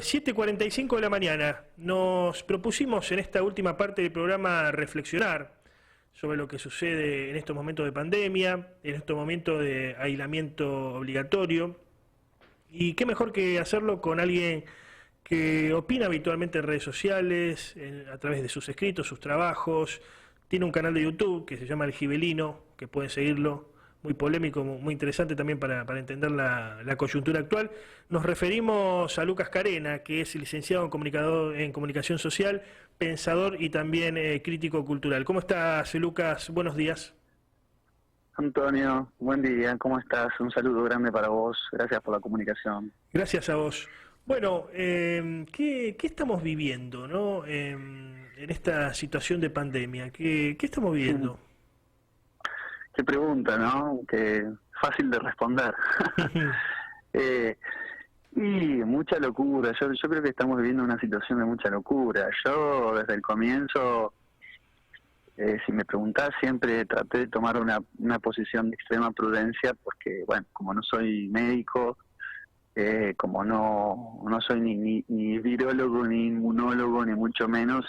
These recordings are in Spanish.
7:45 de la mañana. Nos propusimos en esta última parte del programa reflexionar sobre lo que sucede en estos momentos de pandemia, en estos momentos de aislamiento obligatorio. Y qué mejor que hacerlo con alguien que opina habitualmente en redes sociales, a través de sus escritos, sus trabajos. Tiene un canal de YouTube que se llama El Gibelino, que pueden seguirlo. Muy polémico, muy interesante también para entender la coyuntura actual. Nos referimos a Lucas Carena, que es licenciado en Comunicación Social, pensador y también crítico cultural. ¿Cómo estás, Lucas? Buenos días. Antonio, buen día, ¿cómo estás? Un saludo grande para vos, gracias por la comunicación. Gracias a vos. Bueno, ¿qué estamos viviendo, ¿no? En esta situación de pandemia? ¿Qué estamos viviendo? Qué pregunta, ¿no? Que fácil de responder. Y mucha locura. Yo creo que estamos viviendo una situación de mucha locura. Yo desde el comienzo, si me preguntás, siempre traté de tomar una posición de extrema prudencia porque, bueno, como no soy médico, como no soy ni virólogo, ni inmunólogo, ni mucho menos,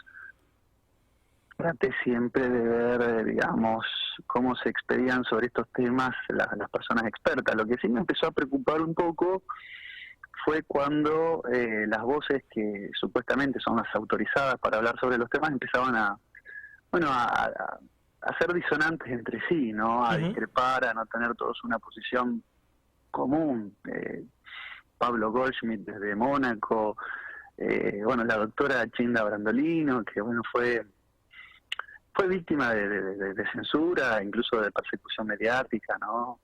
traté siempre de ver, digamos, cómo se expedían sobre estos temas las personas expertas. Lo que sí me empezó a preocupar un poco fue cuando las voces que supuestamente son las autorizadas para hablar sobre los temas empezaban a ser disonantes entre sí, ¿no? A discrepar, a no tener todos una posición común. Pablo Goldschmidt desde Mónaco, la doctora Chinda Brandolino, que bueno fue víctima de censura, incluso de persecución mediática, ¿no?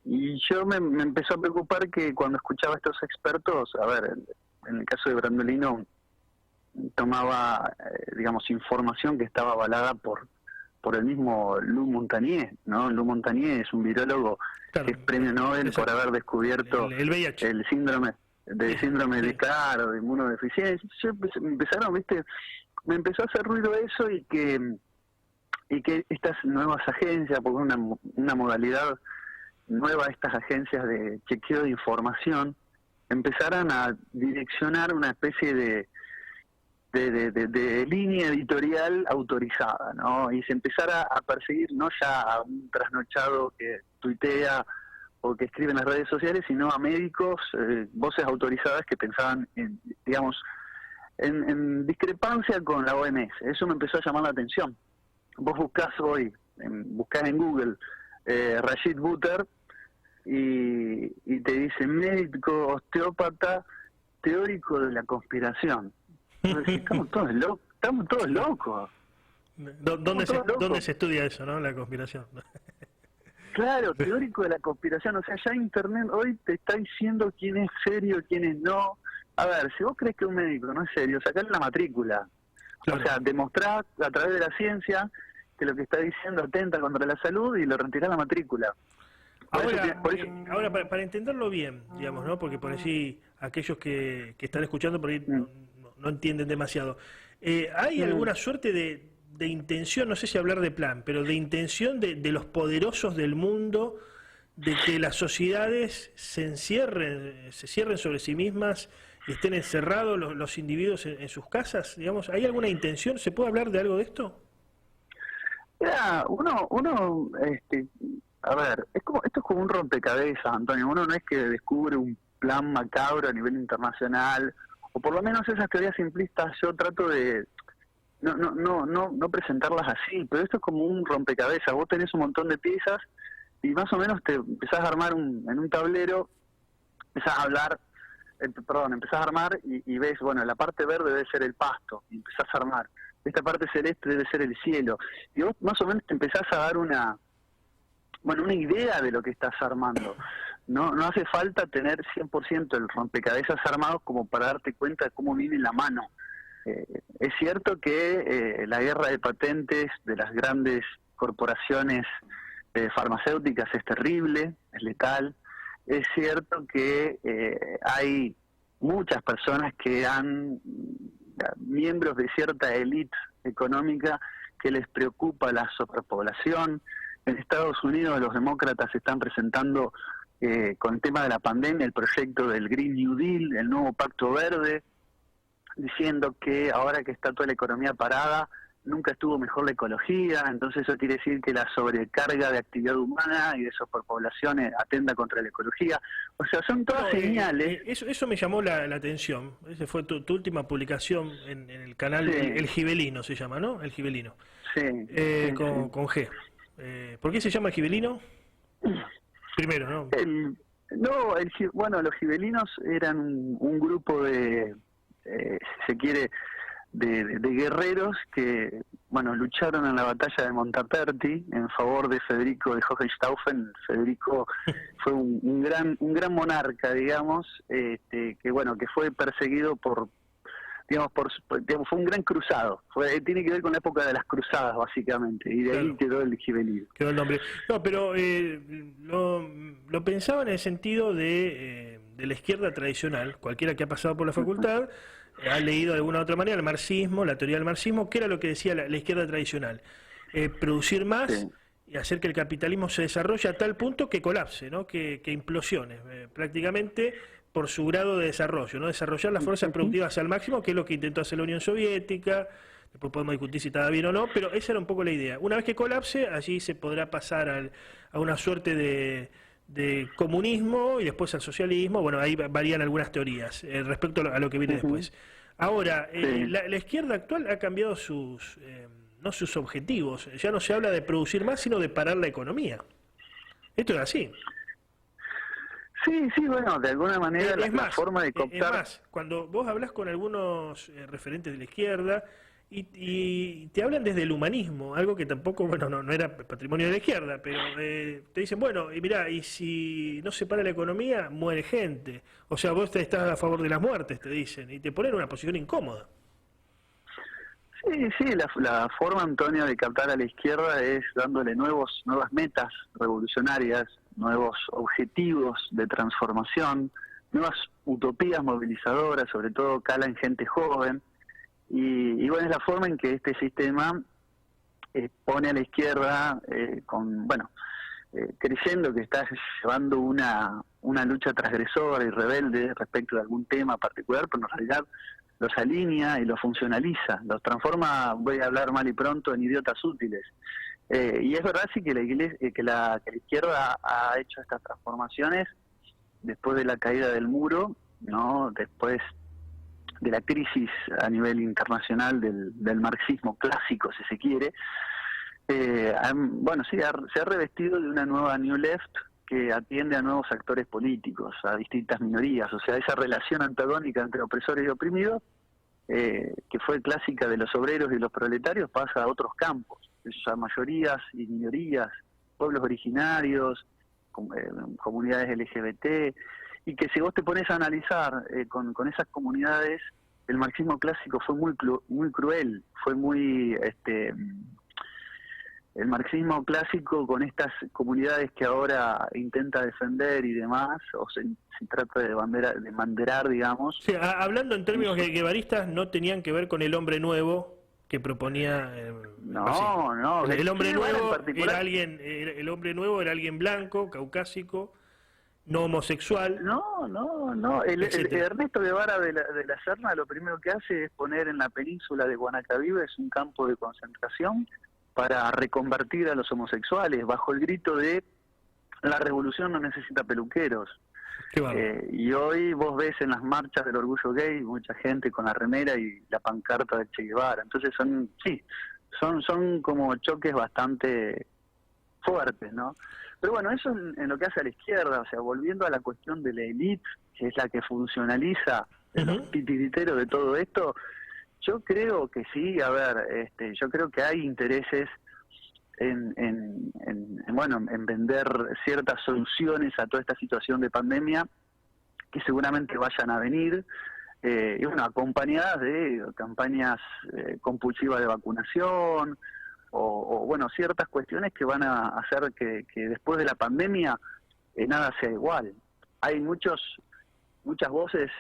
Y yo me empezó a preocupar que cuando escuchaba a estos expertos, a ver, en el caso de Brandolino, tomaba, digamos, información que estaba avalada por el mismo Lou Montagnier, ¿no? Lou Montagnier es un virólogo, claro, que es premio Nobel por haber descubierto el VIH, el síndrome de Caro, de inmunodeficiencia. Me empezó a hacer ruido eso y que estas nuevas agencias, porque una modalidad nueva, estas agencias de chequeo de información, empezaran a direccionar una especie de línea editorial autorizada, ¿no? Y se empezara a perseguir no ya a un trasnochado que tuitea o que escribe en las redes sociales, sino a médicos, voces autorizadas que pensaban en, digamos, en discrepancia con la OMS. Eso me empezó a llamar la atención. Vos buscás hoy, buscás en Google Rashid Buttar y te dice médico, osteópata, teórico de la conspiración. Estamos todos locos. ¿Dónde se estudia eso, no? La conspiración. Claro, teórico de la conspiración. O sea, ya Internet hoy te está diciendo quién es serio, quién es no. A ver, si vos crees que un médico no es serio, sacale la matrícula. Claro. O sea, demostrá a través de la ciencia que lo que está diciendo atenta contra la salud y lo retirá la matrícula. Ahora para entenderlo bien, digamos, ¿no? Porque por así aquellos que están escuchando por ahí no entienden demasiado. ¿Hay alguna suerte de intención, no sé si hablar de plan, pero de intención de los poderosos del mundo de que las sociedades se cierren sobre sí mismas y estén encerrados los individuos en sus casas? Digamos, ¿hay alguna intención? ¿Se puede hablar de algo de esto? Mira, a ver, esto es como un rompecabezas, Antonio. Uno no es que descubre un plan macabro a nivel internacional, o por lo menos esas teorías simplistas yo trato de no presentarlas así, pero esto es como un rompecabezas. Vos tenés un montón de piezas y más o menos te empezás a armar en un tablero, empezás a armar y ves, bueno, la parte verde debe ser el pasto, y empezás a armar. Esta parte celeste debe ser el cielo. Y vos más o menos te empezás a dar una idea de lo que estás armando. No hace falta tener 100% el rompecabezas armados como para darte cuenta de cómo viene la mano. Es cierto que la guerra de patentes de las grandes corporaciones farmacéuticas es terrible, es letal. Es cierto que hay muchas personas que miembros de cierta élite económica que les preocupa la sobrepoblación. En Estados Unidos los demócratas están presentando con el tema de la pandemia, el proyecto del Green New Deal, el nuevo Pacto Verde, diciendo que ahora que está toda la economía parada, nunca estuvo mejor la ecología, entonces eso quiere decir que la sobrecarga de actividad humana y de superpoblación atenta contra la ecología. O sea, son todas señales. Eso me llamó la atención. Esa fue tu última publicación en el canal, Sí. el Gibelino se llama, ¿no? El Gibelino. Sí, sí, con G. ¿Por qué se llama el Gibelino? Primero, ¿no? Bueno, los gibelinos eran un grupo de, si se quiere, de guerreros que, bueno, lucharon en la batalla de Montaperti en favor de Federico de Hohenstaufen. Federico fue un gran monarca, digamos, que bueno, que fue perseguido digamos, fue un gran cruzado. Tiene que ver con la época de las cruzadas, básicamente, y de ahí quedó el gibelino. Quedó el nombre. No, pero lo pensaba en el sentido de la izquierda tradicional. Cualquiera que ha pasado por la facultad ha leído de alguna u otra manera el marxismo, la teoría del marxismo, que era lo que decía la izquierda tradicional. Producir más, sí, y hacer que el capitalismo se desarrolle a tal punto que colapse, ¿no? Que implosione, prácticamente por su grado de desarrollo, ¿no? Desarrollar las fuerzas productivas al máximo, que es lo que intentó hacer la Unión Soviética. Después podemos discutir si estaba bien o no, pero esa era un poco la idea. Una vez que colapse, allí se podrá pasar a una suerte de comunismo y después al socialismo. Bueno, ahí varían algunas teorías respecto a lo que viene después. Ahora, la izquierda actual ha cambiado no sus objetivos. Ya no se habla de producir más, sino de parar la economía. Esto es así. Sí, bueno, de alguna manera la forma de cooptar... Es más, cuando vos hablas con algunos referentes de la izquierda y te hablan desde el humanismo, algo que tampoco, bueno, no era patrimonio de la izquierda, pero te dicen, bueno, y mirá, y si no se para la economía, muere gente. O sea, vos estás a favor de las muertes, te dicen, y te ponen en una posición incómoda. Sí, la forma, Antonio, de captar a la izquierda es dándole nuevas metas revolucionarias, nuevos objetivos de transformación, nuevas utopías movilizadoras, sobre todo cala en gente joven, y bueno, es la forma en que este sistema pone a la izquierda creyendo que está llevando una lucha transgresora y rebelde respecto de algún tema particular, pero en realidad los alinea y los funcionaliza, los transforma, voy a hablar mal y pronto, en idiotas útiles. Y es verdad sí que la izquierda ha hecho estas transformaciones después de la caída del muro, ¿no? Después de la crisis a nivel internacional del marxismo clásico, si se quiere. Se ha revestido de una nueva New Left que atiende a nuevos actores políticos, a distintas minorías, o sea, esa relación antagónica entre opresores y oprimidos, que fue clásica de los obreros y los proletarios, pasa a otros campos, a mayorías y minorías, pueblos originarios, comunidades LGBT, y que si vos te pones a analizar con esas comunidades, el marxismo clásico fue muy cruel, fue muy... el marxismo clásico con estas comunidades que ahora intenta defender y demás, o se trata de banderar, digamos. Sí, hablando en términos guevaristas, no tenían que ver con el hombre nuevo que proponía... No. El hombre nuevo era el hombre nuevo era alguien blanco, caucásico, no homosexual. No. El Ernesto Guevara de la Serna lo primero que hace es poner en la península de Guanacavive, es un campo de concentración, para reconvertir a los homosexuales, bajo el grito de la revolución no necesita peluqueros. Y hoy vos ves en las marchas del orgullo gay mucha gente con la remera y la pancarta de Che Guevara. Entonces son como choques bastante fuertes, ¿no? Pero bueno, eso en lo que hace a la izquierda, o sea, volviendo a la cuestión de la élite, que es la que funcionaliza el titiritero de todo esto. Yo creo que sí, yo creo que hay intereses en vender ciertas soluciones a toda esta situación de pandemia que seguramente vayan a venir, y acompañadas de campañas compulsivas de vacunación o ciertas cuestiones que van a hacer que después de la pandemia nada sea igual. Hay muchas voces,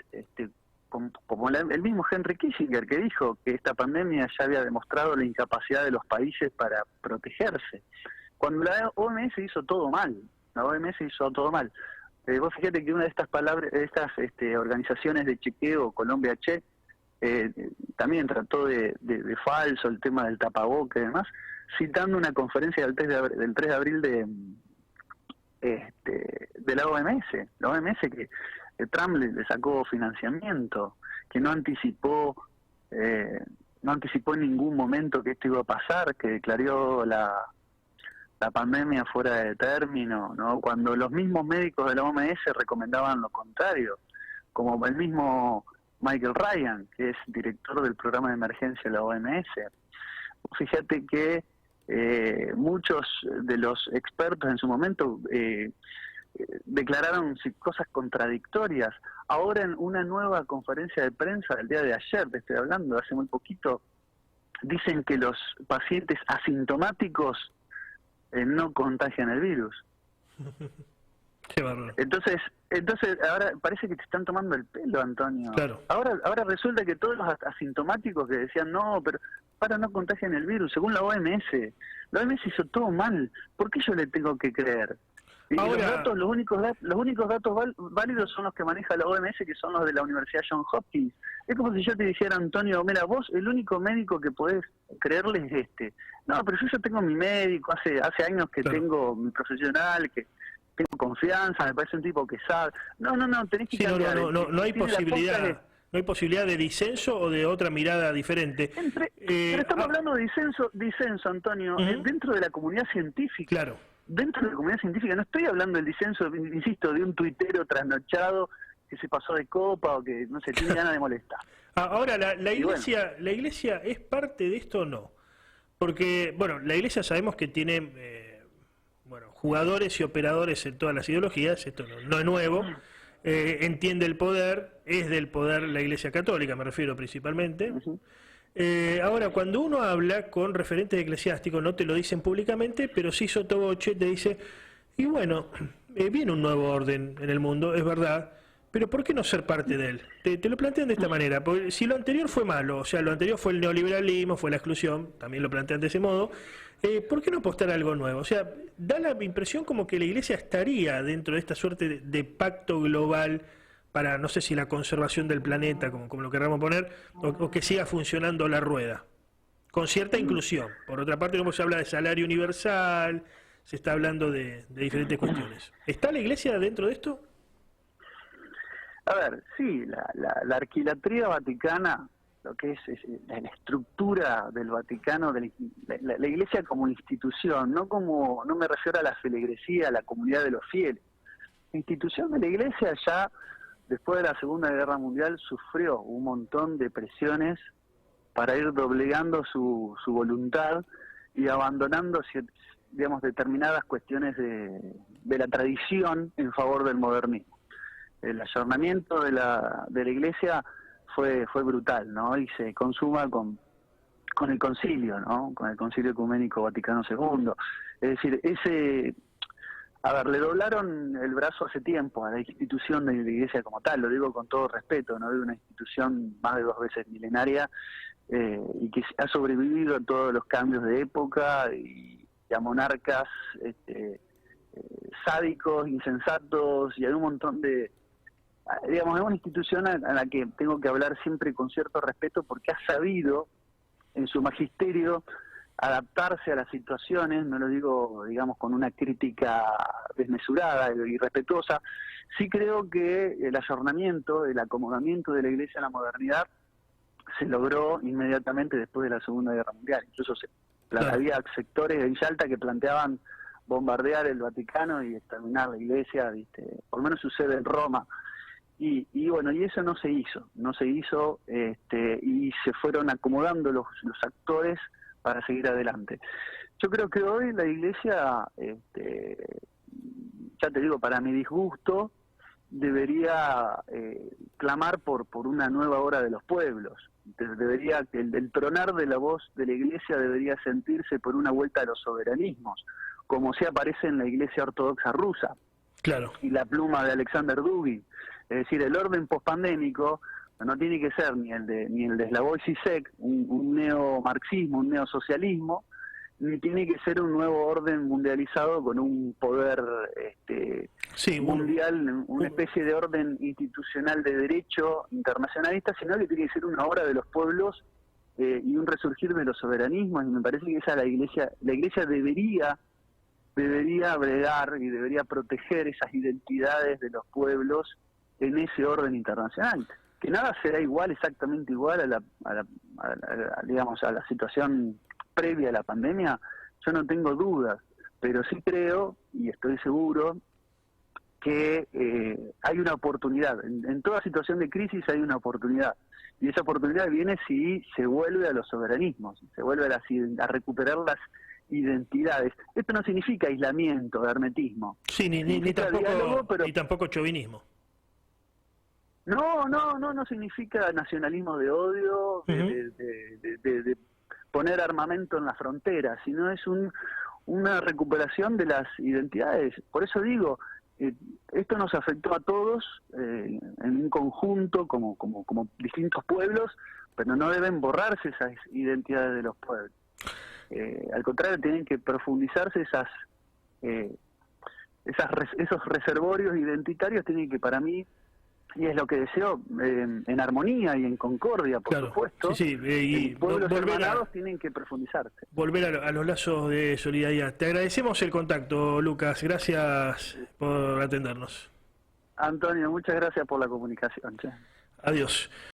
como el mismo Henry Kissinger, que dijo que esta pandemia ya había demostrado la incapacidad de los países para protegerse. Cuando la OMS hizo todo mal, Vos fíjate que una de estas palabras, organizaciones de chequeo, Colombia Check, también trató de falso el tema del tapaboca y demás, citando una conferencia del 3 de abril de la OMS. La OMS que Trump le sacó financiamiento, que no anticipó en ningún momento que esto iba a pasar, que declaró la pandemia fuera de término, ¿no? Cuando los mismos médicos de la OMS recomendaban lo contrario, como el mismo Michael Ryan, que es director del programa de emergencia de la OMS. Fíjate que muchos de los expertos en su momento declararon cosas contradictorias. Ahora en una nueva conferencia de prensa del día de ayer, te estoy hablando, hace muy poquito, dicen que los pacientes asintomáticos no contagian el virus. Qué bárbaro. Entonces ahora parece que te están tomando el pelo, Antonio. Claro. Ahora resulta que todos los asintomáticos que decían no contagian el virus, según la OMS hizo todo mal. ¿Por qué yo le tengo que creer? Y ahora, los únicos datos válidos son los que maneja la OMS, que son los de la Universidad Johns Hopkins. Es como si yo te dijera, Antonio, mira, vos el único médico que podés creerle es este. No, pero yo tengo mi médico, hace años que tengo mi profesional, que tengo confianza, me parece un tipo que sabe. No, tenés que cambiar. No hay posibilidad. No hay posibilidad de disenso o de otra mirada diferente. Pero estamos hablando de disenso, Antonio, dentro de la comunidad científica. Claro. Dentro de la comunidad científica, no estoy hablando del disenso, insisto, de un tuitero trasnochado que se pasó de copa o que, no sé, tiene ganas de molestar. Ahora, la iglesia es parte de esto o no? Porque, bueno, la iglesia sabemos que tiene jugadores y operadores en todas las ideologías, esto no es nuevo, entiende el poder, es del poder la iglesia católica, me refiero principalmente. Ahora, cuando uno habla con referentes eclesiásticos, no te lo dicen públicamente, pero sí sottovoce te dice, y bueno, viene un nuevo orden en el mundo, es verdad, pero ¿por qué no ser parte de él? Te lo plantean de esta manera, porque si lo anterior fue malo, o sea, lo anterior fue el neoliberalismo, fue la exclusión, también lo plantean de ese modo, ¿por qué no apostar a algo nuevo? O sea, da la impresión como que la iglesia estaría dentro de esta suerte de pacto global para, no sé si la conservación del planeta, como lo queramos poner, o que siga funcionando la rueda, con cierta inclusión. Por otra parte, como se habla de salario universal, se está hablando de diferentes cuestiones. ¿Está la iglesia dentro de esto? A ver, sí, la arquilatría vaticana, lo que es la estructura del Vaticano, la iglesia como institución, no me refiero a la feligresía, a la comunidad de los fieles. La institución de la iglesia ya después de la Segunda Guerra Mundial sufrió un montón de presiones para ir doblegando su voluntad y abandonando, digamos, determinadas cuestiones de la tradición en favor del modernismo. El ayornamiento de la iglesia fue brutal, ¿no? Y se consuma con el concilio, ¿no? Con el Concilio Ecuménico Vaticano II. Es decir, le doblaron el brazo hace tiempo a la institución de la iglesia como tal, lo digo con todo respeto, ¿no? De una institución más de 2 veces milenaria y que ha sobrevivido a todos los cambios de época y a monarcas sádicos, insensatos y hay un montón de... Digamos, es una institución a la que tengo que hablar siempre con cierto respeto porque ha sabido en su magisterio adaptarse a las situaciones, no lo digo, digamos, con una crítica desmesurada y respetuosa. Sí creo que el ayornamiento, el acomodamiento de la iglesia a la modernidad se logró inmediatamente después de la Segunda Guerra Mundial. Incluso había sectores de Villa Alta que planteaban bombardear el Vaticano y exterminar la iglesia, ¿viste? Por lo menos sucede en Roma. Y bueno, y eso no se hizo y se fueron acomodando los actores para seguir adelante. Yo creo que hoy la iglesia, ya te digo, para mi disgusto, debería clamar por una nueva hora de los pueblos. Debería, el tronar de la voz de la iglesia debería sentirse por una vuelta a los soberanismos, como se aparece en la iglesia ortodoxa rusa. Claro. Y la pluma de Alexander Dugin. Es decir, el orden pospandémico no tiene que ser ni el de Slavoj Žižek, un neomarxismo, un neosocialismo, ni tiene que ser un nuevo orden mundializado con un poder sí, mundial, una especie de orden institucional de derecho internacionalista, sino que tiene que ser una obra de los pueblos y un resurgir de los soberanismos, y me parece que esa la iglesia debería bregar y debería proteger esas identidades de los pueblos en ese orden internacional, que nada será igual, exactamente igual digamos, a la situación previa a la pandemia. Yo no tengo dudas, pero sí creo y estoy seguro que hay una oportunidad. En toda situación de crisis hay una oportunidad, y esa oportunidad viene si se vuelve a los soberanismos, se vuelve a recuperar las identidades. Esto no significa aislamiento, hermetismo. Sí, ni tampoco, diálogo, pero ni tampoco chauvinismo. No significa nacionalismo de odio, de poner armamento en la frontera, sino es una recuperación de las identidades. Por eso digo, esto nos afectó a todos en un conjunto, como distintos pueblos, pero no deben borrarse esas identidades de los pueblos. Al contrario, tienen que profundizarse esos reservorios identitarios, tienen que, para mí, y es lo que deseo, en armonía y en concordia, por supuesto, y pueblos hermanados tienen que profundizarse. Volver a los lazos de solidaridad. Te agradecemos el contacto, Lucas. Gracias por atendernos. Antonio, muchas gracias por la comunicación. Adiós.